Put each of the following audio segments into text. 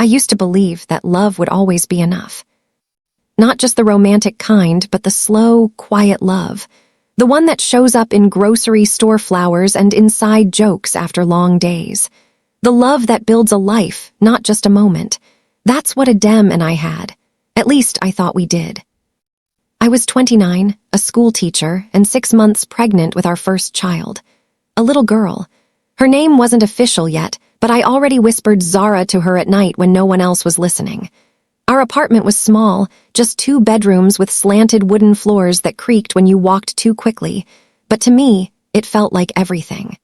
used to believe that love would always be enough. Not just the romantic kind, but the slow, quiet love. The one that shows up in grocery store flowers and inside jokes after long days. The love that builds a life, not just a moment. That's what Adem and I had. At least I thought we did. I was 29, a school teacher, and 6 months pregnant with our first child. A little girl. Her name wasn't official yet, but I already whispered Zara to her at night when no one else was listening. Our apartment was small, just 2 bedrooms with slanted wooden floors that creaked when you walked too quickly, but to me, it felt like everything.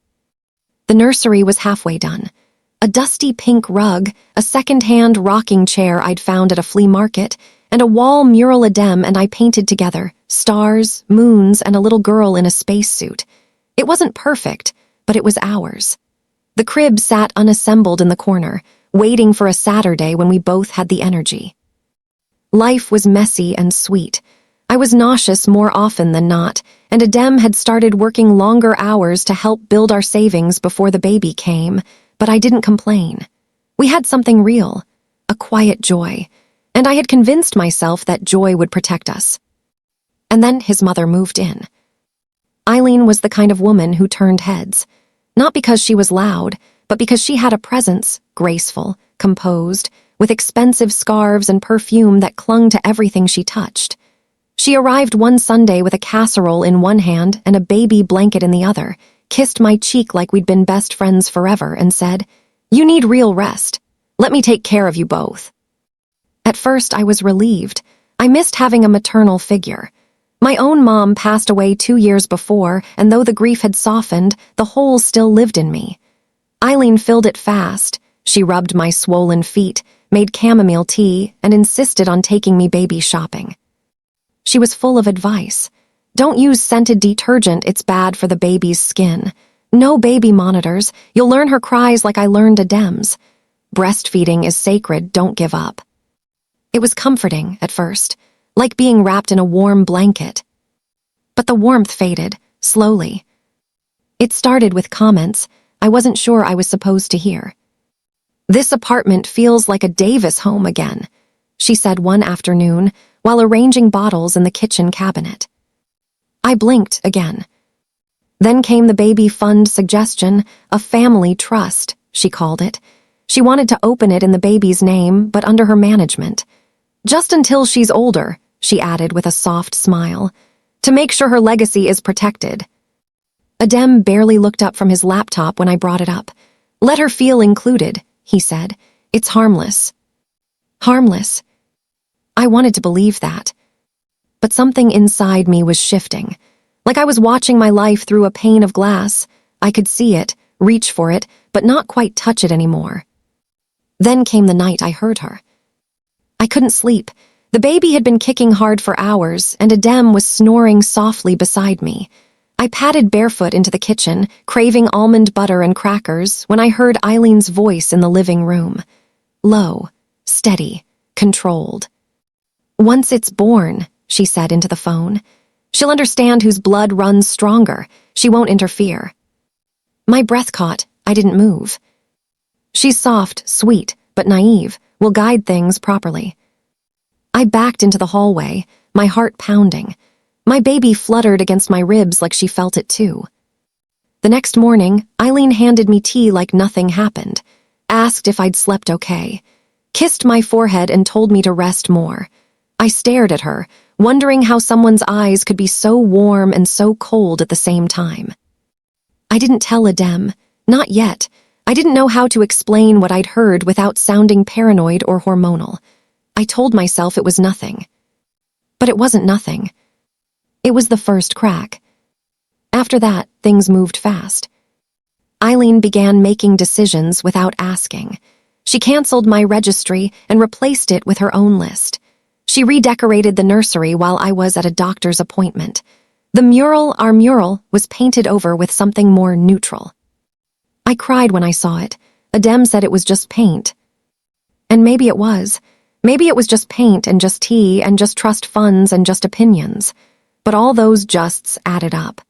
The nursery was halfway done. A dusty pink rug, a second-hand rocking chair I'd found at a flea market, and a wall mural Adem and I painted together, stars, moons, and a little girl in a spacesuit. It wasn't perfect, but it was ours. The crib sat unassembled in the corner, waiting for a Saturday when we both had the energy. Life was messy and sweet. I was nauseous more often than not, and Adem had started working longer hours to help build our savings before the baby came, but I didn't complain. We had something real, a quiet joy, and I had convinced myself that joy would protect us. And then his mother moved in. Eileen was the kind of woman who turned heads, not because she was loud, but because she had a presence, graceful, composed, with expensive scarves and perfume that clung to everything she touched. She arrived one Sunday with a casserole in one hand and a baby blanket in the other, kissed my cheek like we'd been best friends forever, and said, "You need real rest. Let me take care of you both." At first, I was relieved. I missed having a maternal figure. My own mom passed away 2 years before, and though the grief had softened, the hole still lived in me. Eileen filled it fast. She rubbed my swollen feet, made chamomile tea, and insisted on taking me baby shopping. She was full of advice. Don't use scented detergent, it's bad for the baby's skin. No baby monitors, you'll learn her cries like I learned Adem's. Breastfeeding is sacred, don't give up. It was comforting at first, like being wrapped in a warm blanket. But the warmth faded, slowly. It started with comments I wasn't sure I was supposed to hear. "This apartment feels like a Davis home again," she said one afternoon while arranging bottles in the kitchen cabinet. I blinked again. Then came the baby fund suggestion, a family trust, she called it. She wanted to open it in the baby's name, but under her management. "Just until she's older," she added with a soft smile, "to make sure her legacy is protected." Adem barely looked up from his laptop when I brought it up. "Let her feel included," he said. "It's harmless." Harmless. I wanted to believe that. But something inside me was shifting. Like I was watching my life through a pane of glass. I could see it, reach for it, but not quite touch it anymore. Then came the night I heard her. I couldn't sleep. The baby had been kicking hard for hours, and Adem was snoring softly beside me. I padded barefoot into the kitchen, craving almond butter and crackers, when I heard Eileen's voice in the living room. Low, steady, controlled. "Once it's born," she said into the phone, "she'll understand whose blood runs stronger. She won't interfere." My breath caught. I didn't move. "She's soft, sweet, but naive. Will guide things properly." I backed into the hallway, my heart pounding. My baby fluttered against my ribs like she felt it too. The next morning, Eileen handed me tea like nothing happened, asked if I'd slept okay, kissed my forehead and told me to rest more. I stared at her, wondering how someone's eyes could be so warm and so cold at the same time. I didn't tell Adem, not yet. I didn't know how to explain what I'd heard without sounding paranoid or hormonal. I told myself it was nothing. But it wasn't nothing. It was the first crack. After that, things moved fast. Eileen began making decisions without asking. She canceled my registry and replaced it with her own list. She redecorated the nursery while I was at a doctor's appointment. Our mural, was painted over with something more neutral. I cried when I saw it. Adem said it was just paint. And maybe it was. Maybe it was just paint and just tea and just trust funds and just opinions. But all those justs added up.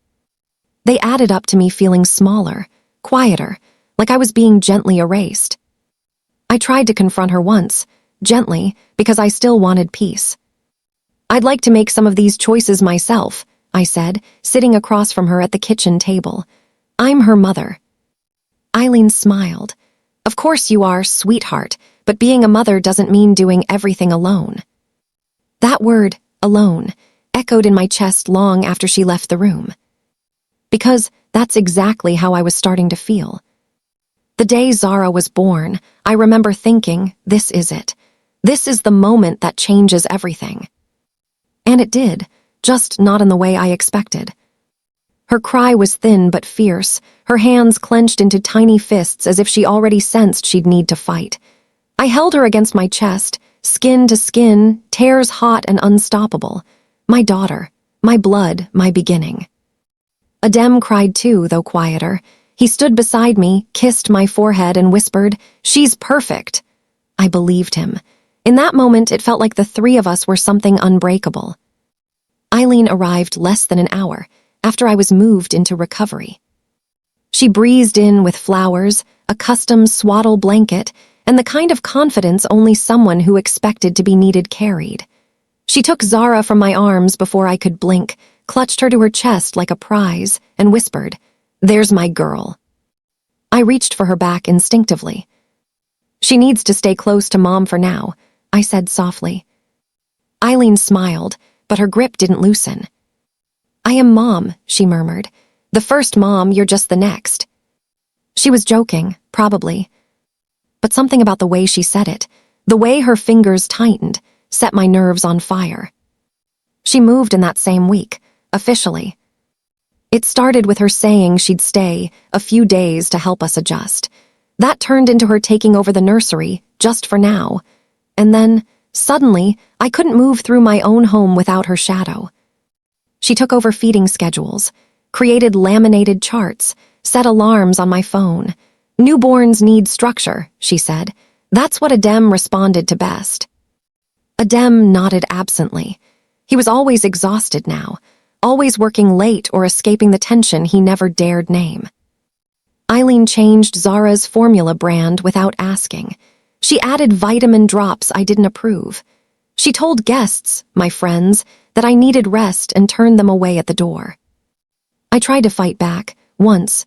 They added up to me feeling smaller, quieter, like I was being gently erased. I tried to confront her once, gently, because I still wanted peace. "I'd like to make some of these choices myself," I said, sitting across from her at the kitchen table. "I'm her mother." Eileen smiled. "Of course you are, sweetheart, but being a mother doesn't mean doing everything alone." That word, alone, echoed in my chest long after she left the room. Because that's exactly how I was starting to feel. The day Zara was born, I remember thinking, this is it. This is the moment that changes everything. And it did, just not in the way I expected. Her cry was thin but fierce, her hands clenched into tiny fists as if she already sensed she'd need to fight. I held her against my chest, skin to skin, tears hot and unstoppable. My daughter, my blood, my beginning. Adem cried too, though quieter. He stood beside me, kissed my forehead, and whispered, "She's perfect." I believed him. In that moment, it felt like the three of us were something unbreakable. Eileen arrived less than an hour after I was moved into recovery. She breezed in with flowers, a custom swaddle blanket, and the kind of confidence only someone who expected to be needed carried. She took Zara from my arms before I could blink, clutched her to her chest like a prize, and whispered, "There's my girl." I reached for her back instinctively. "She needs to stay close to Mom for now," I said softly. Eileen smiled, but her grip didn't loosen. "I am Mom," she murmured. "The first mom, you're just the next." She was joking, probably. But something about the way she said it, the way her fingers tightened, set my nerves on fire. She moved in that same week, officially. It started with her saying she'd stay a few days to help us adjust. That turned into her taking over the nursery, just for now. And then, suddenly, I couldn't move through my own home without her shadow. She took over feeding schedules, created laminated charts, set alarms on my phone. "Newborns need structure," she said. That's what Adem responded to best. Adem nodded absently. He was always exhausted now, always working late or escaping the tension he never dared name. Eileen changed Zara's formula brand without asking. She added vitamin drops I didn't approve. She told guests, my friends, that I needed rest and turned them away at the door. I tried to fight back, once.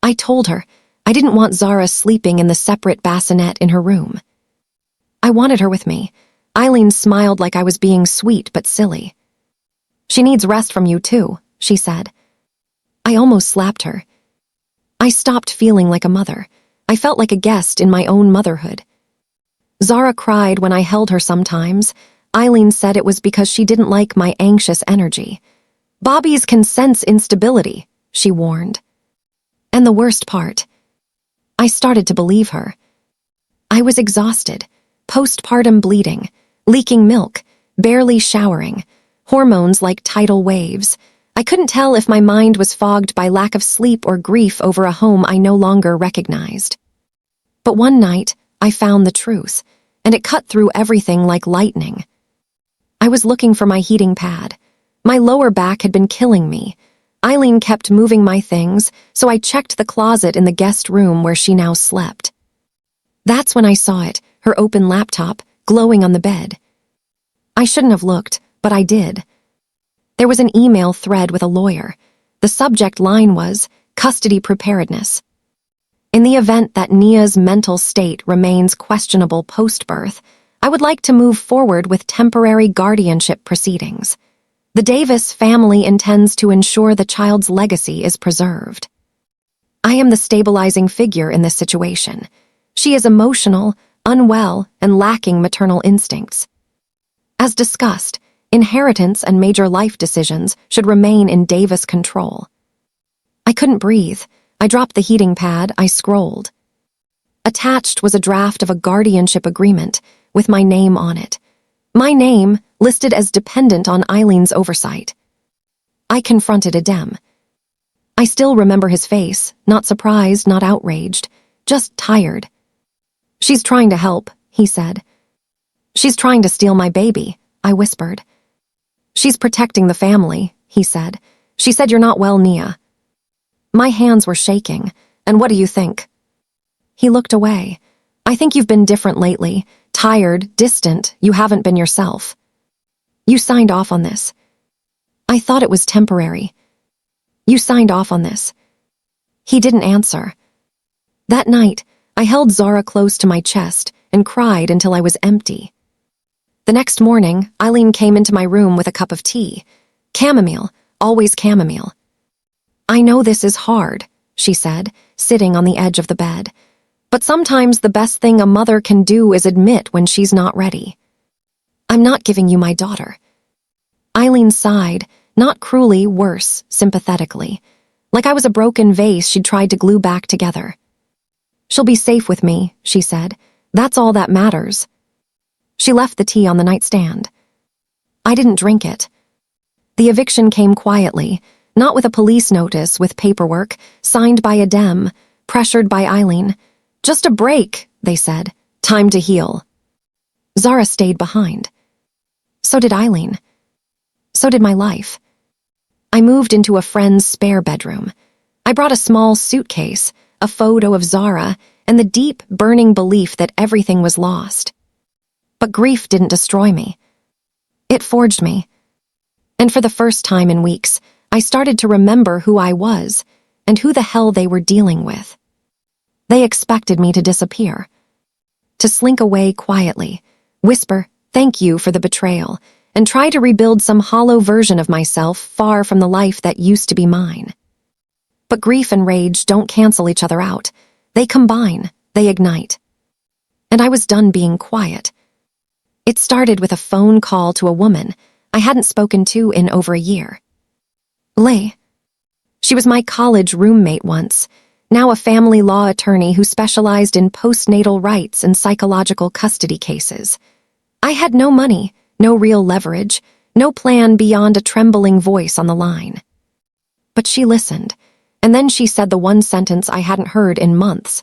I told her I didn't want Zara sleeping in the separate bassinet in her room. I wanted her with me. Eileen smiled like I was being sweet but silly. "She needs rest from you too," she said. I almost slapped her. I stopped feeling like a mother. I felt like a guest in my own motherhood. Zara cried when I held her sometimes. Eileen said it was because she didn't like my anxious energy. "Bobbies can sense instability," she warned. And the worst part, I started to believe her. I was exhausted, postpartum bleeding, leaking milk, barely showering, hormones like tidal waves. I couldn't tell if my mind was fogged by lack of sleep or grief over a home I no longer recognized. But one night, I found the truth, and it cut through everything like lightning. I was looking for my heating pad. My lower back had been killing me. Eileen kept moving my things, so I checked the closet in the guest room where she now slept. That's when I saw it, her open laptop, glowing on the bed. I shouldn't have looked, but I did. There was an email thread with a lawyer. The subject line was, "Custody preparedness." In the event that Nia's mental state remains questionable post-birth, I would like to move forward with temporary guardianship proceedings. The Davis family intends to ensure the child's legacy is preserved. I am the stabilizing figure in this situation. She is emotional, unwell, and lacking maternal instincts. As discussed, inheritance and major life decisions should remain in Davis' control. I couldn't breathe. I dropped the heating pad. I scrolled. Attached was a draft of a guardianship agreement with my name on it. My name listed as dependent on Eileen's oversight. I confronted Adem. I still remember his face, not surprised, not outraged, just tired. "She's trying to help," he said. "She's trying to steal my baby," I whispered. "She's protecting the family," he said. "She said you're not well, Nia." My hands were shaking. "And what do you think?" He looked away. I think you've been different lately. Tired, distant, you haven't been yourself. You signed off on this. I thought it was temporary. You signed off on this. He didn't answer. That night, I held Zara close to my chest and cried until I was empty. The next morning, Eileen came into my room with a cup of tea. Chamomile, always chamomile. I know this is hard, she said, sitting on the edge of the bed. But sometimes the best thing a mother can do is admit when she's not ready. I'm not giving you my daughter. Eileen sighed, not cruelly, worse, sympathetically. Like I was a broken vase she'd tried to glue back together. She'll be safe with me, she said. That's all that matters. She left the tea on the nightstand. I didn't drink it. The eviction came quietly, not with a police notice, with paperwork, signed by a dem, pressured by Eileen. Just a break, they said. Time to heal. Zara stayed behind. So did Eileen. So did my life. I moved into a friend's spare bedroom. I brought a small suitcase, a photo of Zara, and the deep, burning belief that everything was lost. But grief didn't destroy me. It forged me. And for the first time in weeks, I started to remember who I was and who the hell they were dealing with. They expected me to disappear, to slink away quietly, whisper, "Thank you for the betrayal," and try to rebuild some hollow version of myself far from the life that used to be mine. But grief and rage don't cancel each other out. They combine, they ignite. And I was done being quiet. It started with a phone call to a woman I hadn't spoken to in over a year. Leigh. She was my college roommate once, now a family law attorney who specialized in postnatal rights and psychological custody cases. I had no money, no real leverage, no plan beyond a trembling voice on the line. But she listened, and then she said the one sentence I hadn't heard in months.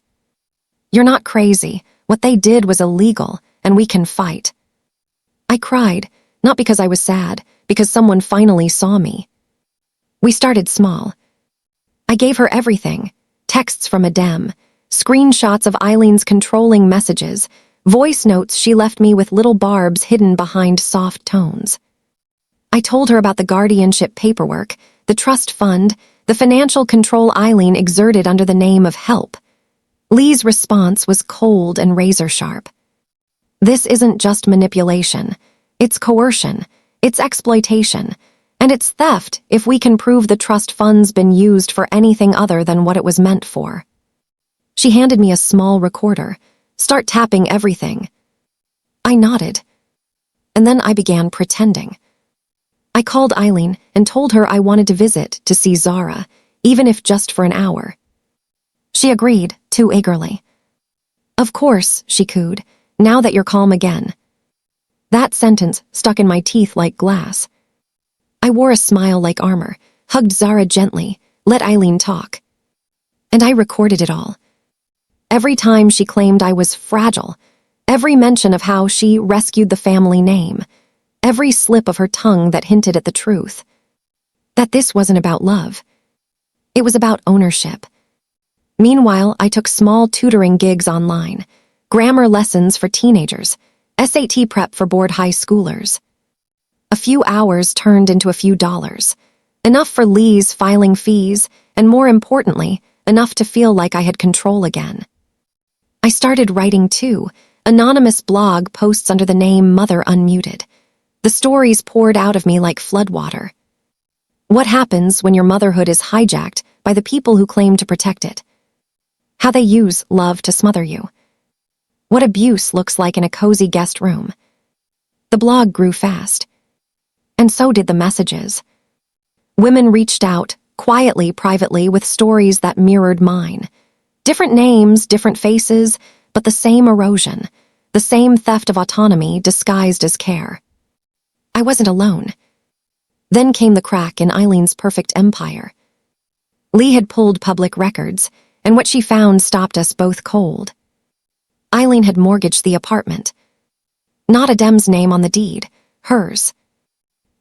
"You're not crazy. What they did was illegal, and we can fight." I cried, not because I was sad, because someone finally saw me. We started small. I gave her everything: texts from a dem, screenshots of Eileen's controlling messages, voice notes she left me with little barbs hidden behind soft tones. I told her about the guardianship paperwork, the trust fund, the financial control Eileen exerted under the name of help. Leigh's response was cold and razor-sharp. "This isn't just manipulation. It's coercion. It's exploitation. And it's theft if we can prove the trust fund's been used for anything other than what it was meant for." She handed me a small recorder. "Start tapping everything." I nodded. And then I began pretending. I called Eileen and told her I wanted to visit to see Zara, even if just for an hour. She agreed, too eagerly. "Of course," she cooed, "now that you're calm again." That sentence stuck in my teeth like glass. I wore a smile like armor, hugged Zara gently, let Eileen talk. And I recorded it all. Every time she claimed I was fragile, every mention of how she rescued the family name, every slip of her tongue that hinted at the truth. That this wasn't about love. It was about ownership. Meanwhile, I took small tutoring gigs online, grammar lessons for teenagers, SAT prep for bored high schoolers. A few hours turned into a few dollars, enough for Leigh's filing fees, and more importantly, enough to feel like I had control again. I started writing too, anonymous blog posts under the name Mother Unmuted. The stories poured out of me like floodwater. What happens when your motherhood is hijacked by the people who claim to protect it? How they use love to smother you. What abuse looks like in a cozy guest room. The blog grew fast. And so did the messages. Women reached out, quietly, privately, with stories that mirrored mine. Different names, different faces, but the same erosion, the same theft of autonomy disguised as care. I wasn't alone. Then came the crack in Eileen's perfect empire. Leigh had pulled public records, and what she found stopped us both cold. Eileen had mortgaged the apartment. Not a dem's name on the deed, hers.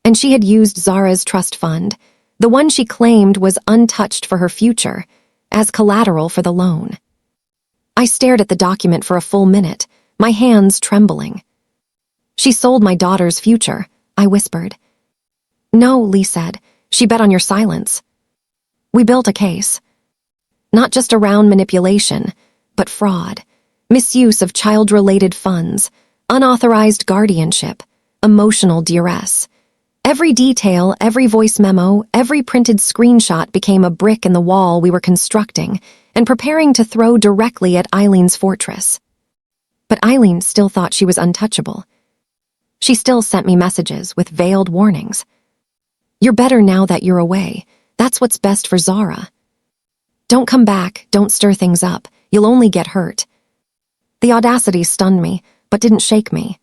And she had used Zara's trust fund, the one she claimed was untouched for her future, as collateral for the loan. I stared at the document for a full minute, my hands trembling. She sold my daughter's future, I whispered. No, Lee said. She bet on your silence. We built a case. Not just around manipulation, but fraud, misuse of child-related funds, unauthorized guardianship, emotional duress. Every detail, every voice memo, every printed screenshot became a brick in the wall we were constructing and preparing to throw directly at Eileen's fortress. But Eileen still thought she was untouchable. She still sent me messages with veiled warnings. You're better now that you're away. That's what's best for Zara. Don't come back, don't stir things up. You'll only get hurt. The audacity stunned me, but didn't shake me.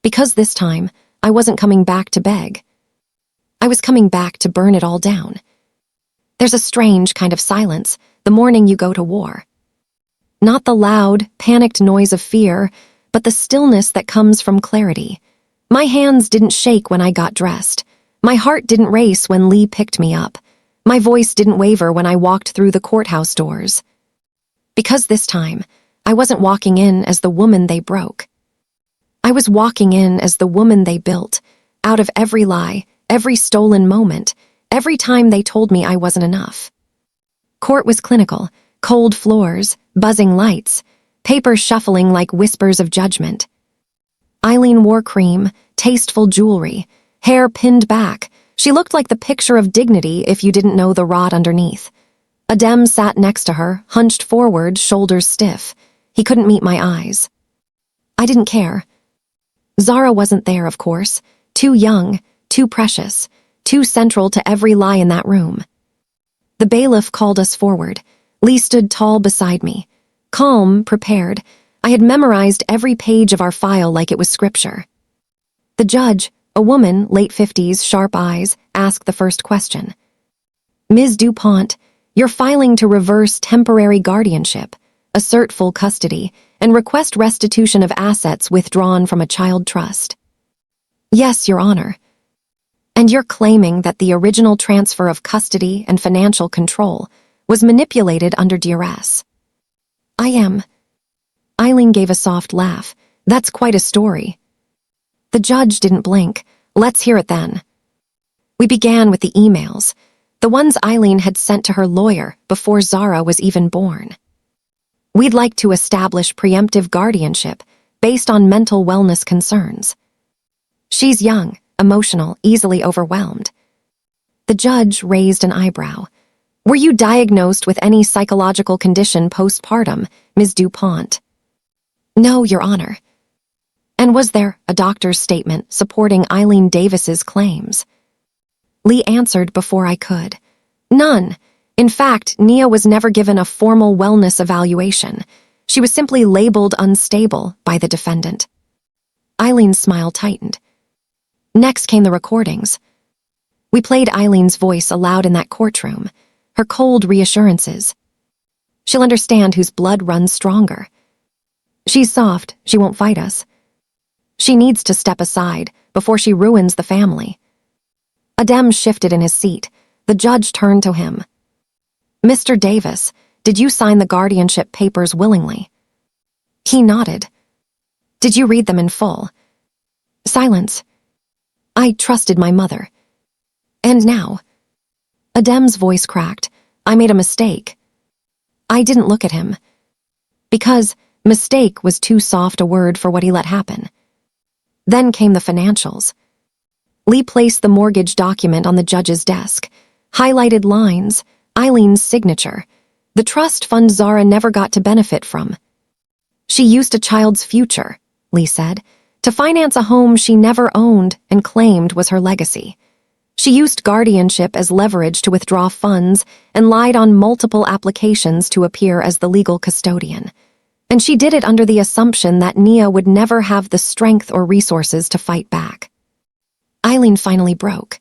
Because this time, I wasn't coming back to beg. I was coming back to burn it all down. There's a strange kind of silence the morning you go to war. Not the loud, panicked noise of fear, but the stillness that comes from clarity. My hands didn't shake when I got dressed. My heart didn't race when Lee picked me up. My voice didn't waver when I walked through the courthouse doors. Because this time, I wasn't walking in as the woman they broke. I was walking in as the woman they built, out of every lie, every stolen moment, every time they told me I wasn't enough. Court was clinical, cold floors, buzzing lights, paper shuffling like whispers of judgment. Eileen wore cream, tasteful jewelry, hair pinned back. She looked like the picture of dignity if you didn't know the rot underneath. Adem sat next to her, hunched forward, shoulders stiff. He couldn't meet my eyes. I didn't care. Zara wasn't there, of course. Too young, too precious, too central to every lie in that room. The bailiff called us forward. Lee stood tall beside me. Calm, prepared. I had memorized every page of our file like it was scripture. The judge, a woman, late 50s, sharp eyes, asked the first question. Ms. DuPont, you're filing to reverse temporary guardianship, assert full custody, and request restitution of assets withdrawn from a child trust. Yes, Your Honor. And you're claiming that the original transfer of custody and financial control was manipulated under duress. I am. Eileen gave a soft laugh. That's quite a story. The judge didn't blink. Let's hear it then. We began with the emails, the ones Eileen had sent to her lawyer before Zara was even born. We'd like to establish preemptive guardianship based on mental wellness concerns. She's young, emotional, easily overwhelmed. The judge raised an eyebrow. Were you diagnosed with any psychological condition postpartum, Ms. DuPont? No, Your Honor. And was there a doctor's statement supporting Eileen Davis's claims? Lee answered before I could. None. In fact, Nia was never given a formal wellness evaluation. She was simply labeled unstable by the defendant. Eileen's smile tightened. Next came the recordings. We played Eileen's voice aloud in that courtroom, her cold reassurances. She'll understand whose blood runs stronger. She's soft, she won't fight us. She needs to step aside before she ruins the family. Adem shifted in his seat. The judge turned to him. Mr. Davis, did you sign the guardianship papers willingly? He nodded. Did you read them in full? Silence. I trusted my mother. And now? Adem's voice cracked. I made a mistake. I didn't look at him. Because mistake was too soft a word for what he let happen. Then came the financials. Lee placed the mortgage document on the judge's desk. Highlighted lines, Eileen's signature. The trust fund Zara never got to benefit from. She used a child's future, Lee said, to finance a home she never owned and claimed was her legacy. She used guardianship as leverage to withdraw funds and lied on multiple applications to appear as the legal custodian. And she did it under the assumption that Nia would never have the strength or resources to fight back. Eileen finally broke.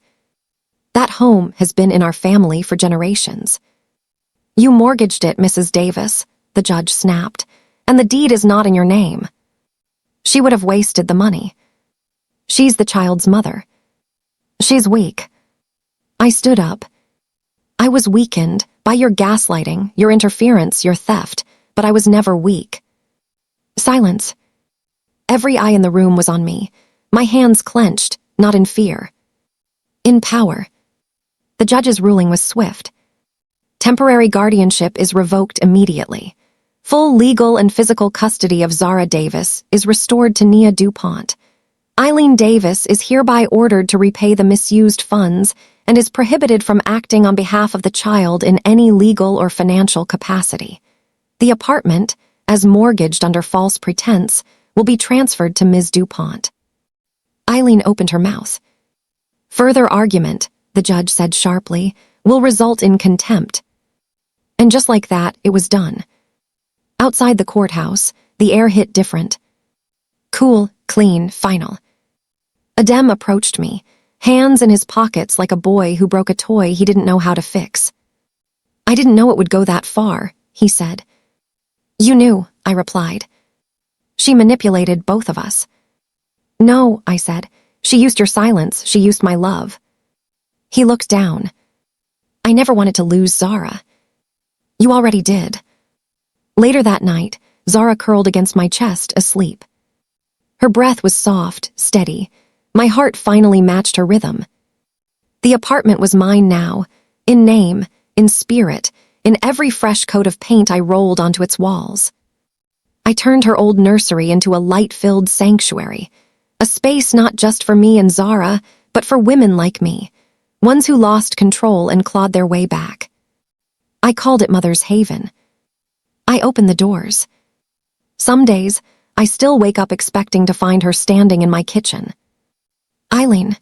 That home has been in our family for generations. You mortgaged it, Mrs. Davis, the judge snapped, and the deed is not in your name. She would have wasted the money. She's the child's mother. She's weak. I stood up. I was weakened by your gaslighting, your interference, your theft, but I was never weak. Silence. Every eye in the room was on me, my hands clenched, not in fear. In power. The judge's ruling was swift. Temporary guardianship is revoked immediately. Full legal and physical custody of Zara Davis is restored to Nia DuPont. Eileen Davis is hereby ordered to repay the misused funds and is prohibited from acting on behalf of the child in any legal or financial capacity. The apartment, as mortgaged under false pretense, will be transferred to Ms. DuPont. Eileen opened her mouth. Further argument, the judge said sharply, will result in contempt. And just like that, it was done. Outside the courthouse, the air hit different. Cool, clean, final. Adem approached me, hands in his pockets like a boy who broke a toy he didn't know how to fix. I didn't know it would go that far, he said. You knew, I replied. She manipulated both of us. No, I said. She used your silence, she used my love. He looked down. I never wanted to lose Zara. You already did. Later that night, Zara curled against my chest, asleep. Her breath was soft, steady. My heart finally matched her rhythm. The apartment was mine now, in name, in spirit, in every fresh coat of paint I rolled onto its walls. I turned her old nursery into a light-filled sanctuary, a space not just for me and Zara, but for women like me, ones who lost control and clawed their way back. I called it Mother's Haven. I opened the doors. Some days, I still wake up expecting to find her standing in my kitchen. Eileen.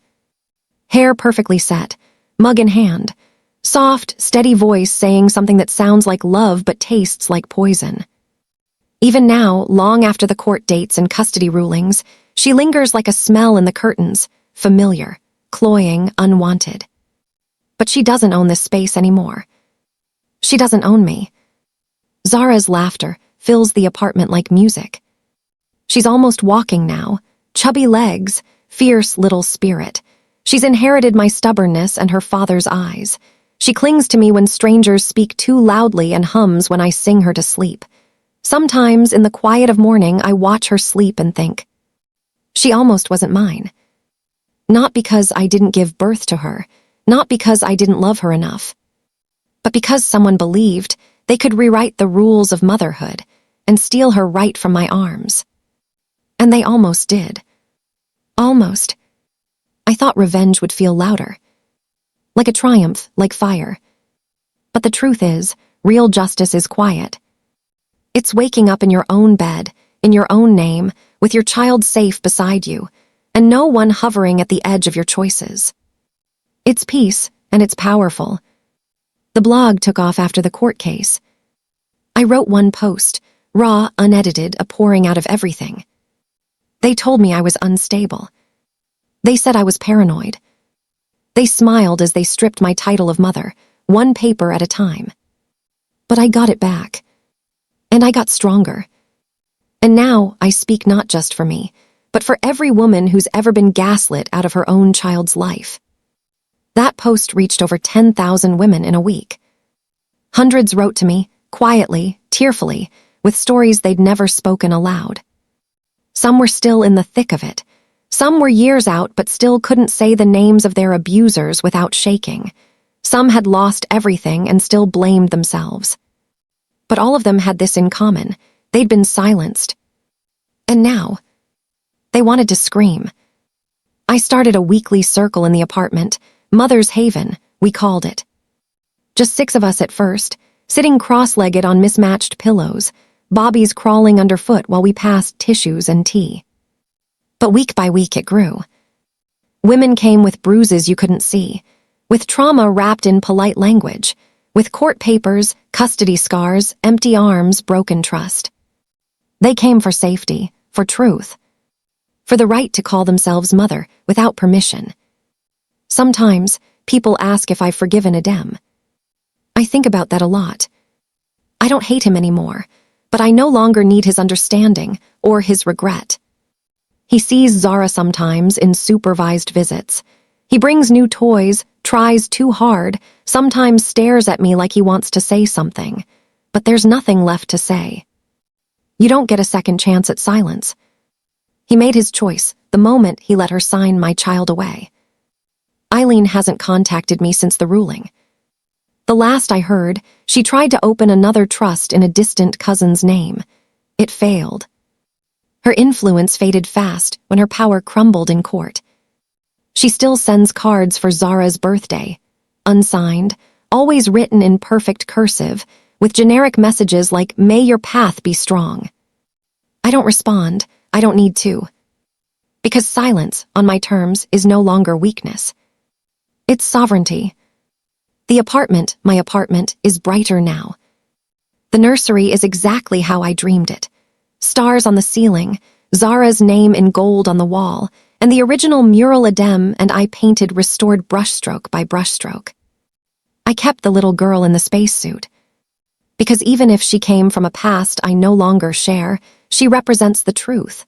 Hair perfectly set, mug in hand, soft, steady voice saying something that sounds like love but tastes like poison. Even now, long after the court dates and custody rulings, she lingers like a smell in the curtains, familiar, cloying, unwanted. But she doesn't own this space anymore. She doesn't own me. Zara's laughter fills the apartment like music. She's almost walking now, chubby legs, fierce little spirit. She's inherited my stubbornness and her father's eyes. She clings to me when strangers speak too loudly and hums when I sing her to sleep. Sometimes, in the quiet of morning, I watch her sleep and think, she almost wasn't mine. Not because I didn't give birth to her, not because I didn't love her enough, but because someone believed they could rewrite the rules of motherhood and steal her right from my arms. And they almost did. Almost. I thought revenge would feel louder. Like a triumph, like fire. But the truth is, real justice is quiet. It's waking up in your own bed, in your own name, with your child safe beside you, and no one hovering at the edge of your choices. It's peace, and it's powerful. The blog took off after the court case. I wrote one post, raw, unedited, a pouring out of everything. They told me I was unstable. They said I was paranoid. They smiled as they stripped my title of mother, one paper at a time. But I got it back. And I got stronger. And now I speak not just for me, but for every woman who's ever been gaslit out of her own child's life. That post reached over 10,000 women in a week. Hundreds wrote to me, quietly, tearfully, with stories they'd never spoken aloud. Some were still in the thick of it. Some were years out but still couldn't say the names of their abusers without shaking. Some had lost everything and still blamed themselves. But all of them had this in common. They'd been silenced. And now, they wanted to scream. I started a weekly circle in the apartment, Mother's Haven, we called it. Just 6 of us at first, sitting cross-legged on mismatched pillows, bobbies crawling underfoot while we passed tissues and tea. But week by week it grew. Women came with bruises you couldn't see, with trauma wrapped in polite language, with court papers, custody scars, empty arms, broken trust. They came for safety, for truth, for the right to call themselves mother without permission. Sometimes, people ask if I've forgiven Adem. I think about that a lot. I don't hate him anymore, but I no longer need his understanding or his regret. He sees Zara sometimes in supervised visits. He brings new toys, tries too hard, sometimes stares at me like he wants to say something. But there's nothing left to say. You don't get a second chance at silence. He made his choice the moment he let her sign my child away. Eileen hasn't contacted me since the ruling. The last I heard, she tried to open another trust in a distant cousin's name. It failed. Her influence faded fast when her power crumbled in court. She still sends cards for Zara's birthday, unsigned, always written in perfect cursive, with generic messages like, "May your path be strong." I don't respond. I don't need to. Because silence, on my terms, is no longer weakness. It's sovereignty. My apartment, is brighter now. The nursery is exactly how I dreamed it. Stars on the ceiling, Zara's name in gold on the wall, and the original mural Adem and I painted restored brushstroke by brushstroke. I kept the little girl in the spacesuit. Because even if she came from a past I no longer share, she represents the truth.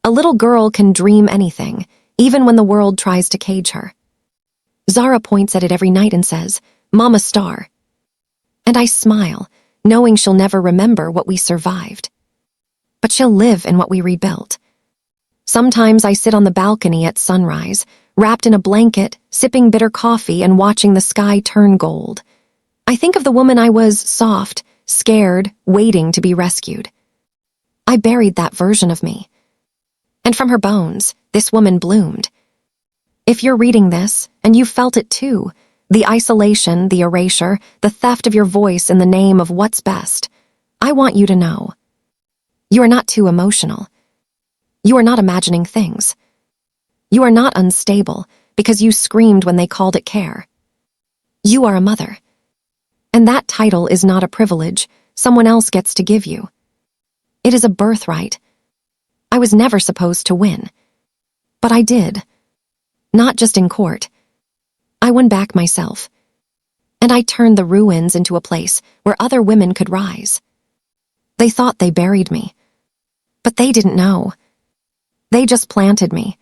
A little girl can dream anything, even when the world tries to cage her. Zara points at it every night and says, "Mama Star." And I smile, knowing she'll never remember what we survived. But she'll live in what we rebuilt. Sometimes I sit on the balcony at sunrise, wrapped in a blanket, sipping bitter coffee and watching the sky turn gold. I think of the woman I was, soft, scared, waiting to be rescued. I buried that version of me. And from her bones, this woman bloomed. If you're reading this, and you felt it too, the isolation, the erasure, the theft of your voice in the name of what's best, I want you to know. You are not too emotional. You are not imagining things. You are not unstable because you screamed when they called it care. You are a mother. And that title is not a privilege someone else gets to give you. It is a birthright. I was never supposed to win. But I did. Not just in court. I won back myself. And I turned the ruins into a place where other women could rise. They thought they buried me. But they didn't know. They just planted me,